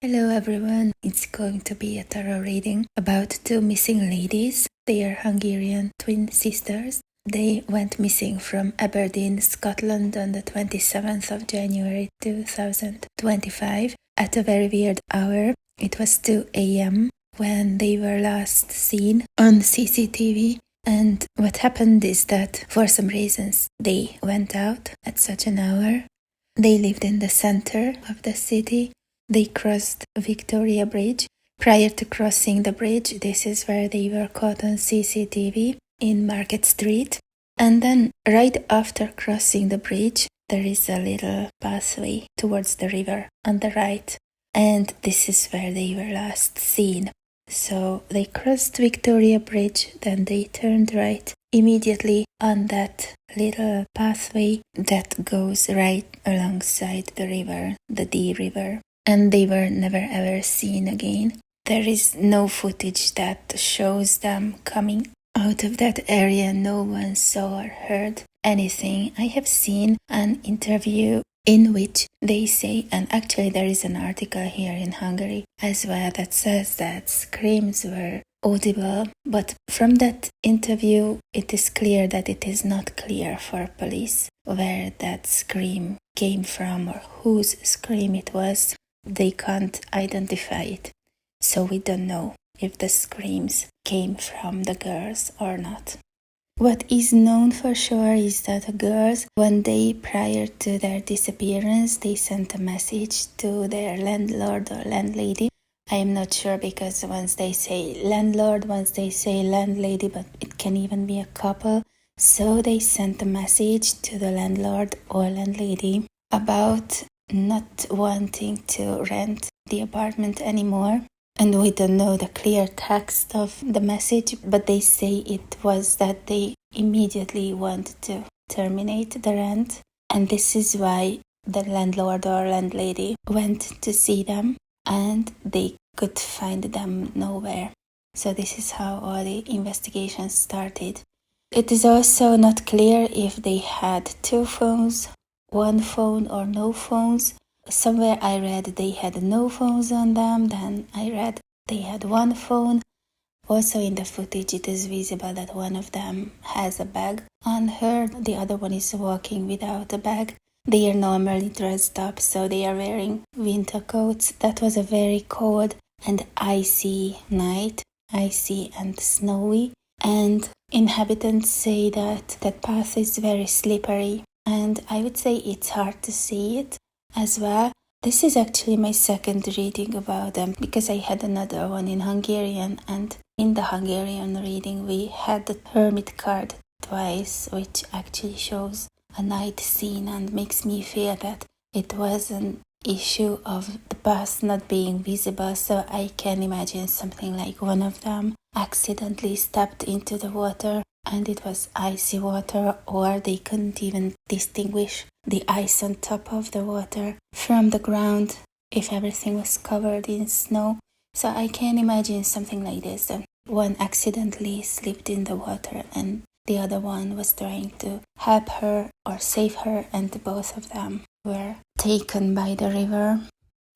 Hello everyone, it's going to be a tarot reading about two missing ladies. They are Hungarian twin sisters. They went missing from Aberdeen, Scotland on the 27th of January 2025 at a very weird hour. It was 2 a.m. when they were last seen on CCTV. And what happened is that for some reasons they went out at such an hour. They lived in the center of the city. They crossed Victoria Bridge. Prior to crossing the bridge, this is where they were caught on CCTV in Market Street. And then right after crossing the bridge, there is a little pathway towards the river on the right. And this is where they were last seen. So they crossed Victoria Bridge, then they turned right immediately on that little pathway that goes right alongside the river, the Dee River. And they were never ever seen again. There is no footage that shows them coming out of that area. No one saw or heard anything. I have seen an interview in which they say, and actually there is an article here in Hungary as well that says that screams were audible, but from that interview it is clear that it is not clear for police where that scream came from or whose scream it was. They can't identify it, so we don't know if the screams came from the girls or not. What is known for sure is that the girls, one day prior to their disappearance, they sent a message to their landlord or landlady. I am not sure because once they say landlord, once they say landlady, but it can even be a couple. So they sent a message to the landlord or landlady about not wanting to rent the apartment anymore. And we don't know the clear text of the message, but they say it was that they immediately wanted to terminate the rent. And this is why the landlord or landlady went to see them and they could find them nowhere. So this is how all the investigations started. It is also not clear if they had two phones, one phone or no phones. Somewhere I read they had no phones on them, then I read they had one phone. Also in the footage it is visible that one of them has a bag on her, the other one is walking without a bag. They are normally dressed up, so they are wearing winter coats. That was a very cold and icy night, icy and snowy, and inhabitants say that that path is very slippery. And I would say it's hard to see it as well. This is actually my second reading about them because I had another one in Hungarian, and in the Hungarian reading we had the hermit card twice, which actually shows a night scene and makes me feel that it was an issue of the path not being visible. So I can imagine something like one of them accidentally stepped into the water and it was icy water, or they couldn't even distinguish the ice on top of the water from the ground if everything was covered in snow. So I can imagine something like this, that one accidentally slipped in the water and the other one was trying to help her or save her, and both of them were taken by the river.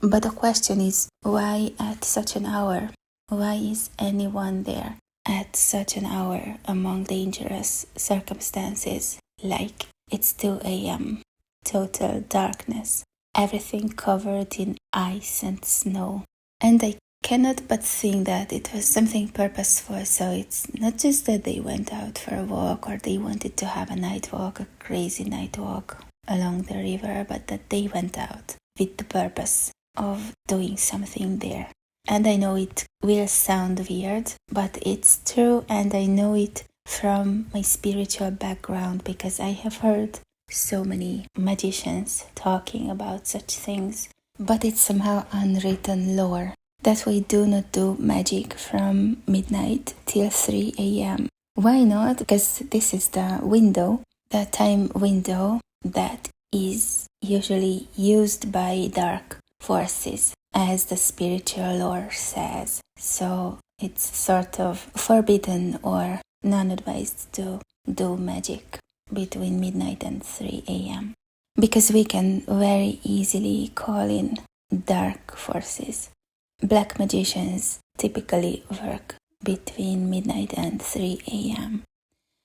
But the question is, why at such an hour? Why is anyone there at such an hour among dangerous circumstances? Like it's 2 a.m., total darkness, everything covered in ice and snow. And I cannot but think that it was something purposeful. So it's not just that they went out for a walk or they wanted to have a night walk, a crazy night walk along the river, but that they went out with the purpose of doing something there. And I know it will sound weird, but it's true, and I know it from my spiritual background because I have heard so many magicians talking about such things. But it's somehow unwritten lore that we do not do magic from midnight till 3 a.m. Why not? Because this is the window, the time window that is usually used by dark forces, as the spiritual lore says. So it's sort of forbidden or non-advised to do magic between midnight and 3 a.m. because we can very easily call in dark forces. Black magicians typically work between midnight and 3 a.m.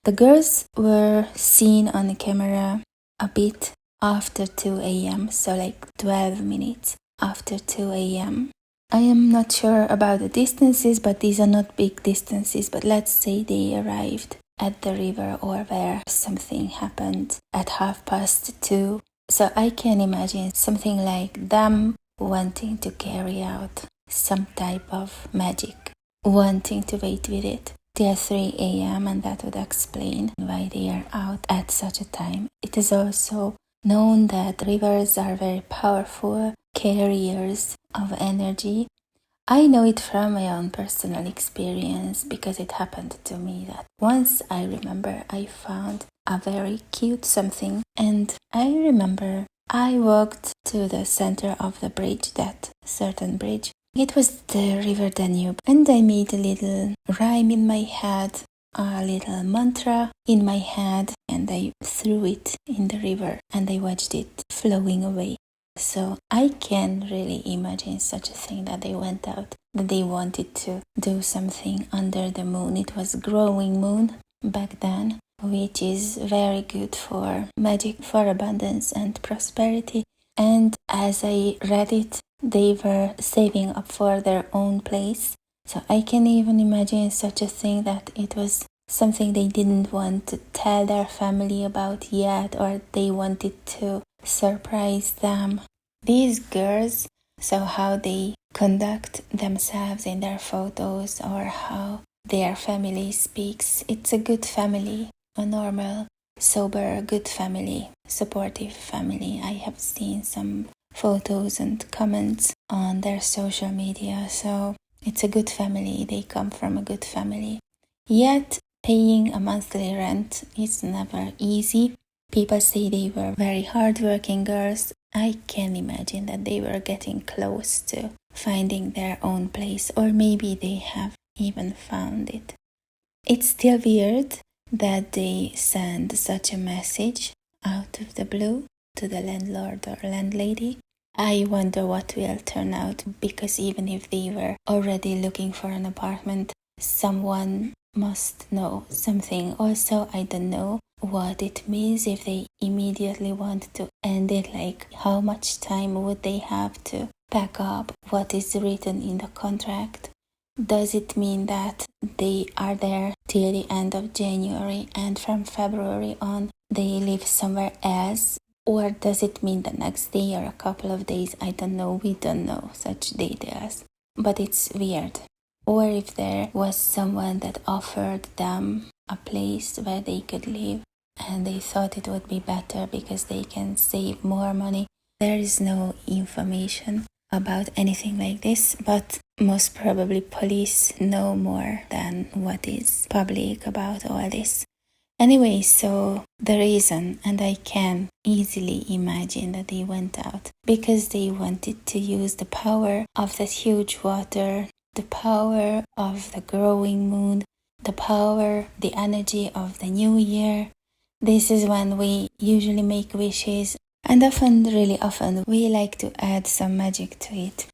The girls were seen on camera a bit after 2 a.m., so like 12 minutes after 2 a.m. I am not sure about the distances, but these are not big distances, but let's say they arrived at the river or where something happened at 2:30. So I can imagine something like them wanting to carry out some type of magic, wanting to wait with it till 3 a.m. and that would explain why they are out at such a time. It is also known that rivers are very powerful carriers of energy. I know it from my own personal experience because it happened to me that once I remember I found a very cute something, and I remember I walked to the center of the bridge, that certain bridge. It was the River Danube, and I made a little rhyme in my head, a little mantra in my head, and I threw it in the river and I watched it flowing away. So I can really imagine such a thing, that they went out, that they wanted to do something under the moon. It was growing moon back then, which is very good for magic, for abundance and prosperity. And as I read it, they were saving up for their own place. So I can even imagine such a thing, that it was something they didn't want to tell their family about yet, or they wanted to surprise them. These girls, so how they conduct themselves in their photos or how their family speaks, it's a good family, a normal, sober, good family, supportive family. I have seen some photos and comments on their social media, so it's a good family. They come from a good family. Yet paying a monthly rent is never easy. People say they were very hardworking girls. I can imagine that they were getting close to finding their own place, or maybe they have even found it. It's still weird that they send such a message out of the blue to the landlord or landlady. I wonder what will turn out, because even if they were already looking for an apartment, someone must know something. Also, I don't know what it means if they immediately want to end it, like how much time would they have to pack up, what is written in the contract. Does it mean that they are there till the end of January and from February on they live somewhere else? Or does it mean the next day or a couple of days? I don't know, we don't know such details, but it's weird. Or if there was someone that offered them a place where they could live and they thought it would be better because they can save more money. There is no information about anything like this, but most probably police know more than what is public about all this. Anyway, so the reason, and I can easily imagine that they went out because they wanted to use the power of that huge water, the power of the growing moon, the power, the energy of the new year. This is when we usually make wishes, and often, really often, we like to add some magic to it.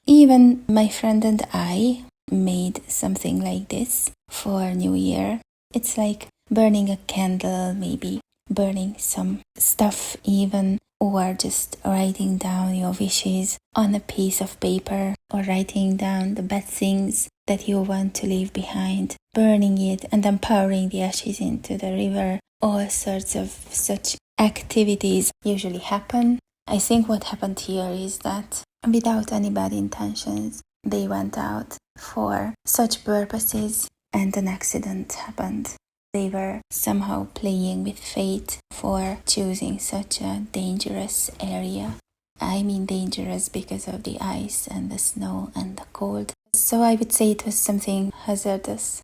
Even my friend and I made something like this for New Year. It's like burning a candle, maybe burning some stuff even, or just writing down your wishes on a piece of paper, or writing down the bad things that you want to leave behind, burning it and then pouring the ashes into the river. All sorts of such activities usually happen. I think what happened here is that without any bad intentions, they went out for such purposes and an accident happened. They were somehow playing with fate for choosing such a dangerous area. I mean dangerous because of the ice and the snow and the cold. So I would say it was something hazardous.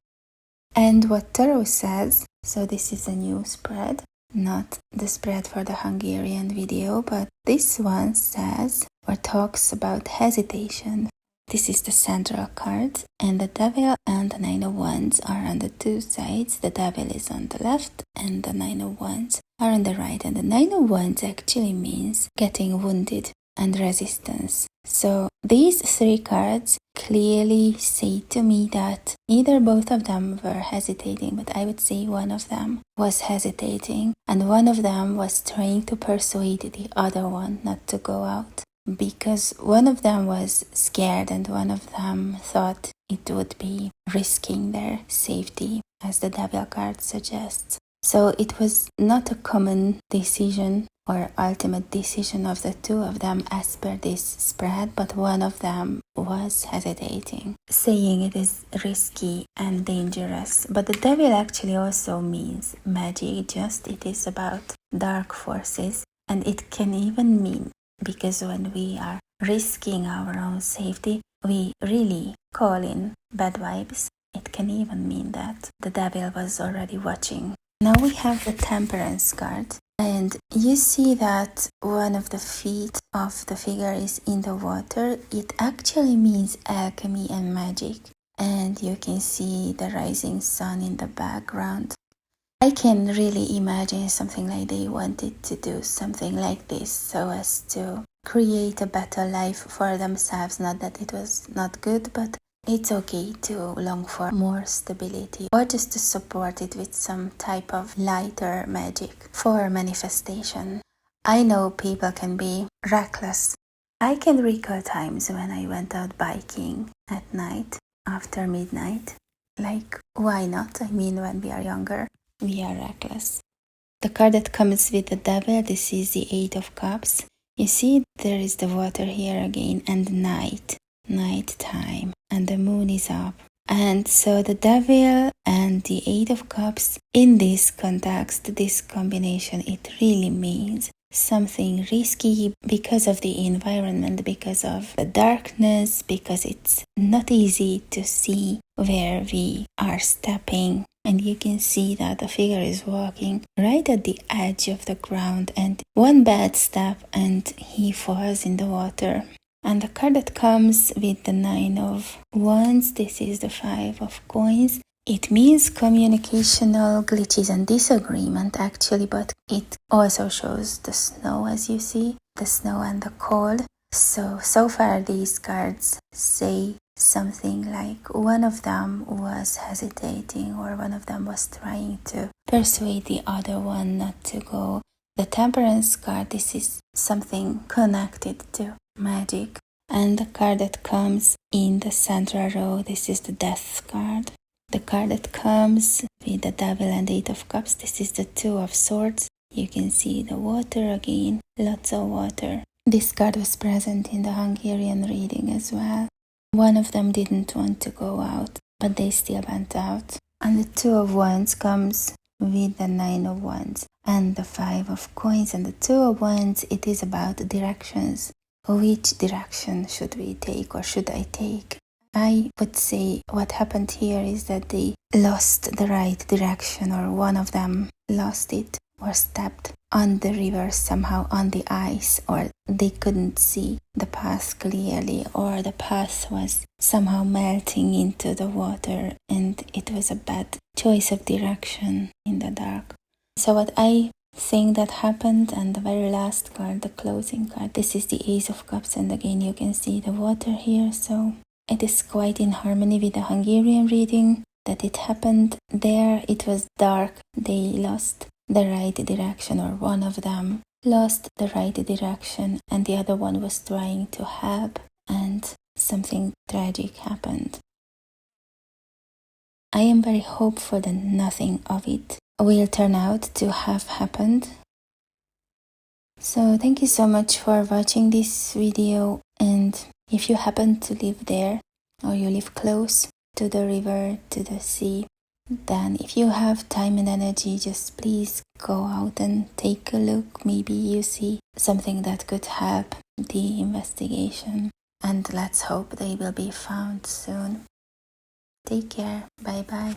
And what Tarot says, so this is a new spread, not the spread for the Hungarian video, but this one says or talks about hesitation. This is the central card, and the Devil and the Nine of Wands are on the two sides. The Devil is on the left and the Nine of Wands are on the right. And the Nine of Wands actually means getting wounded. and resistance. So these three cards clearly say to me that either both of them were hesitating, but I would say one of them was hesitating, and one of them was trying to persuade the other one not to go out, because one of them was scared and one of them thought it would be risking their safety, as the Devil card suggests. So it was not a common decision or ultimate decision of the two of them as per this spread, but one of them was hesitating, saying it is risky and dangerous. But the Devil actually also means magic, just it is about dark forces, and it can even mean, because when we are risking our own safety, we really call in bad vibes. It can even mean that the Devil was already watching. Now we have the Temperance card, and you see that one of the feet of the figure is in the water. It actually means alchemy and magic, and you can see the rising sun in the background. I can really imagine something like they wanted to do something like this so as to create a better life for themselves. Not that it was not good, but it's okay to long for more stability or just to support it with some type of lighter magic for manifestation. I know people can be reckless. I can recall times when I went out biking at night after midnight. Like, why not? I mean, when we are younger, we are reckless. The card that comes with the Devil, this is the Eight of Cups. You see, there is the water here again, and night time, and the moon is up. And so the Devil and the Eight of Cups, in this context, this combination, it really means something risky because of the environment, because of the darkness, because it's not easy to see where we are stepping. And you can see that the figure is walking right at the edge of the ground, and one bad step and he falls in the water. And the card that comes with the Nine of Wands, this is the Five of Coins. It means communicational glitches and disagreement actually, but it also shows the snow, as you see, the snow and the cold. So far these cards say something like one of them was hesitating or one of them was trying to persuade the other one not to go. The Temperance card, this is something connected to magic. And the card that comes in the central row, this is the Death card. The card that comes with the Devil and Eight of Cups, this is the Two of Swords. You can see the water again, lots of water. This card was present in the Hungarian reading as well. One of them didn't want to go out, but they still went out. And the Two of Wands comes with the Nine of Wands and the Five of Coins. And the Two of Wands, it is about directions. Which direction should we take, or should I take? I would say what happened here is that they lost the right direction, or one of them lost it or stepped on the river somehow, on the ice, or they couldn't see the path clearly, or the path was somehow melting into the water and it was a bad choice of direction in the dark. So what I think that happened, and the very last card, the closing card, this is the Ace of Cups, and again you can see the water here, so it is quite in harmony with the Hungarian reading that it happened there. It was dark, they lost the right direction, or one of them lost the right direction and the other one was trying to help, and something tragic happened. I am very hopeful that nothing of it will turn out to have happened. So thank you so much for watching this video, and if you happen to live there or you live close to the river, to the sea, then if you have time and energy, just please go out and take a look. Maybe you see something that could help the investigation, and let's hope they will be found soon. Take care. Bye bye.